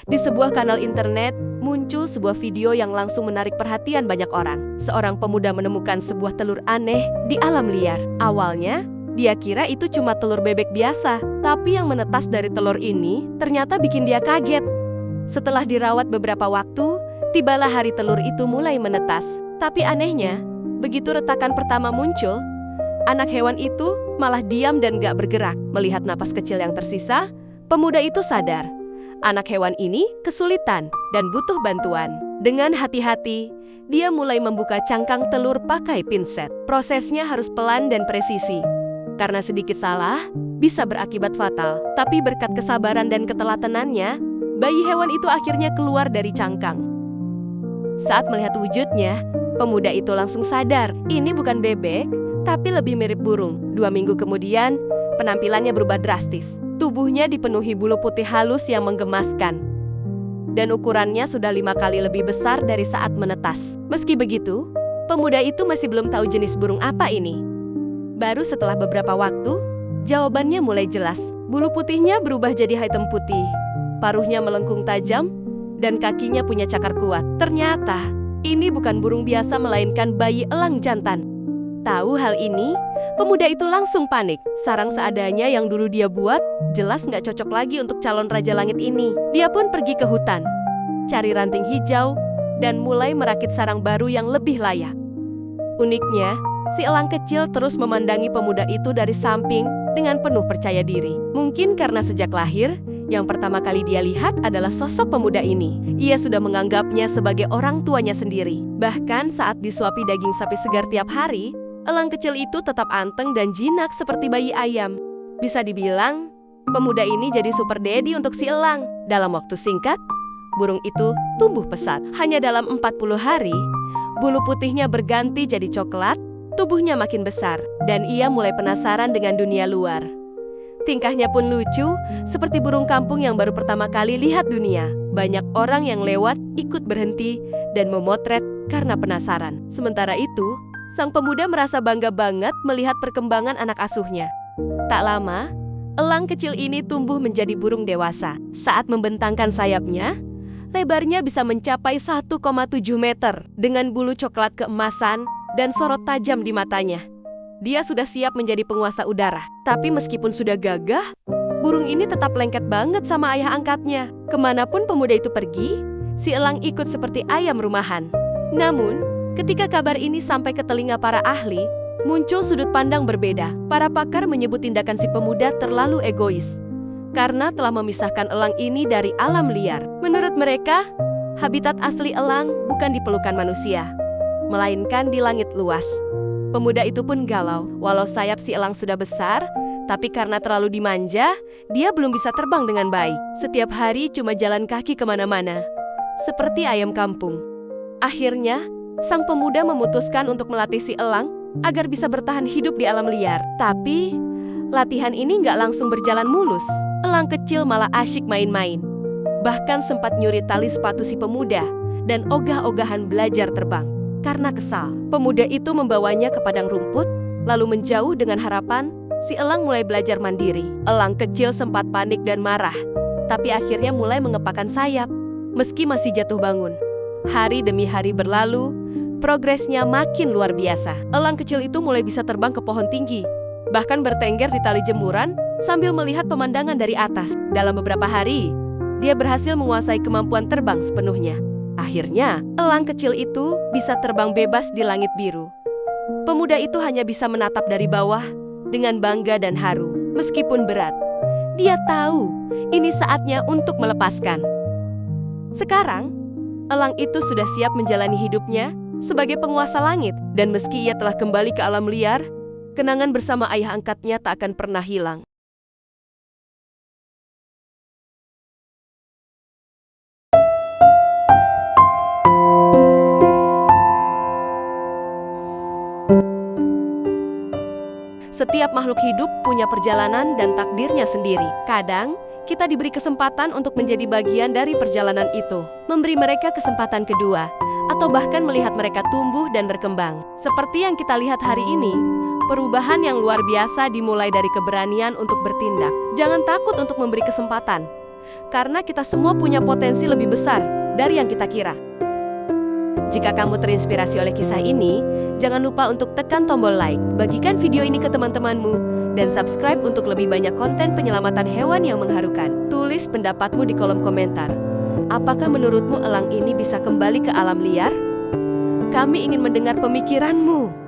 Di sebuah kanal internet, muncul sebuah video yang langsung menarik perhatian banyak orang. Seorang pemuda menemukan sebuah telur aneh di alam liar. Awalnya, dia kira itu cuma telur bebek biasa, tapi yang menetas dari telur ini ternyata bikin dia kaget. Setelah dirawat beberapa waktu, tibalah hari telur itu mulai menetas. Tapi anehnya, begitu retakan pertama muncul, anak hewan itu malah diam dan gak bergerak. Melihat napas kecil yang tersisa, pemuda itu sadar. Anak hewan ini kesulitan dan butuh bantuan. Dengan hati-hati, dia mulai membuka cangkang telur pakai pinset. Prosesnya harus pelan dan presisi. Karena sedikit salah, bisa berakibat fatal. Tapi berkat kesabaran dan ketelatenannya, bayi hewan itu akhirnya keluar dari cangkang. Saat melihat wujudnya, pemuda itu langsung sadar, ini bukan bebek, tapi lebih mirip burung. 2 minggu kemudian, penampilannya berubah drastis. Tubuhnya dipenuhi bulu putih halus yang menggemaskan. Dan ukurannya sudah 5 kali lebih besar dari saat menetas. Meski begitu, pemuda itu masih belum tahu jenis burung apa ini. Baru setelah beberapa waktu, jawabannya mulai jelas. Bulu putihnya berubah jadi hitam putih. Paruhnya melengkung tajam, dan kakinya punya cakar kuat. Ternyata, ini bukan burung biasa melainkan bayi elang jantan. Tahu hal ini, pemuda itu langsung panik. Sarang seadanya yang dulu dia buat, jelas nggak cocok lagi untuk calon Raja Langit ini. Dia pun pergi ke hutan, cari ranting hijau, dan mulai merakit sarang baru yang lebih layak. Uniknya, si elang kecil terus memandangi pemuda itu dari samping dengan penuh percaya diri. Mungkin karena sejak lahir, yang pertama kali dia lihat adalah sosok pemuda ini. Ia sudah menganggapnya sebagai orang tuanya sendiri. Bahkan saat disuapi daging sapi segar tiap hari, elang kecil itu tetap anteng dan jinak seperti bayi ayam. Bisa dibilang, pemuda ini jadi super daddy untuk si elang. Dalam waktu singkat, burung itu tumbuh pesat. Hanya dalam 40 hari, bulu putihnya berganti jadi coklat, tubuhnya makin besar, dan ia mulai penasaran dengan dunia luar. Tingkahnya pun lucu, seperti burung kampung yang baru pertama kali lihat dunia. Banyak orang yang lewat ikut berhenti dan memotret karena penasaran. Sementara itu, sang pemuda merasa bangga banget melihat perkembangan anak asuhnya. Tak lama, elang kecil ini tumbuh menjadi burung dewasa. Saat membentangkan sayapnya, lebarnya bisa mencapai 1,7 meter dengan bulu coklat keemasan dan sorot tajam di matanya. Dia sudah siap menjadi penguasa udara. Tapi meskipun sudah gagah, burung ini tetap lengket banget sama ayah angkatnya. Kemanapun pemuda itu pergi, si elang ikut seperti ayam rumahan. Namun, ketika kabar ini sampai ke telinga para ahli, muncul sudut pandang berbeda. Para pakar menyebut tindakan si pemuda terlalu egois, karena telah memisahkan elang ini dari alam liar. Menurut mereka, habitat asli elang bukan di pelukan manusia, melainkan di langit luas. Pemuda itu pun galau. Walau sayap si elang sudah besar, tapi karena terlalu dimanja, dia belum bisa terbang dengan baik. Setiap hari cuma jalan kaki kemana-mana, seperti ayam kampung. Akhirnya, sang pemuda memutuskan untuk melatih si elang agar bisa bertahan hidup di alam liar. Tapi, latihan ini nggak langsung berjalan mulus. Elang kecil malah asyik main-main. Bahkan sempat nyuri tali sepatu si pemuda dan ogah-ogahan belajar terbang. Karena kesal, pemuda itu membawanya ke padang rumput, lalu menjauh dengan harapan si elang mulai belajar mandiri. Elang kecil sempat panik dan marah, tapi akhirnya mulai mengepakkan sayap, meski masih jatuh bangun. Hari demi hari berlalu, progresnya makin luar biasa. Elang kecil itu mulai bisa terbang ke pohon tinggi, bahkan bertengger di tali jemuran sambil melihat pemandangan dari atas. Dalam beberapa hari, dia berhasil menguasai kemampuan terbang sepenuhnya. Akhirnya, elang kecil itu bisa terbang bebas di langit biru. Pemuda itu hanya bisa menatap dari bawah dengan bangga dan haru. Meskipun berat, dia tahu ini saatnya untuk melepaskan. Sekarang, elang itu sudah siap menjalani hidupnya sebagai penguasa langit. Dan meski ia telah kembali ke alam liar, kenangan bersama ayah angkatnya tak akan pernah hilang. Setiap makhluk hidup punya perjalanan dan takdirnya sendiri. Kadang, kita diberi kesempatan untuk menjadi bagian dari perjalanan itu, memberi mereka kesempatan kedua, atau bahkan melihat mereka tumbuh dan berkembang. Seperti yang kita lihat hari ini, perubahan yang luar biasa dimulai dari keberanian untuk bertindak. Jangan takut untuk memberi kesempatan, karena kita semua punya potensi lebih besar dari yang kita kira. Jika kamu terinspirasi oleh kisah ini, jangan lupa untuk tekan tombol like, bagikan video ini ke teman-temanmu, dan subscribe untuk lebih banyak konten penyelamatan hewan yang mengharukan. Tulis pendapatmu di kolom komentar. Apakah menurutmu elang ini bisa kembali ke alam liar? Kami ingin mendengar pemikiranmu.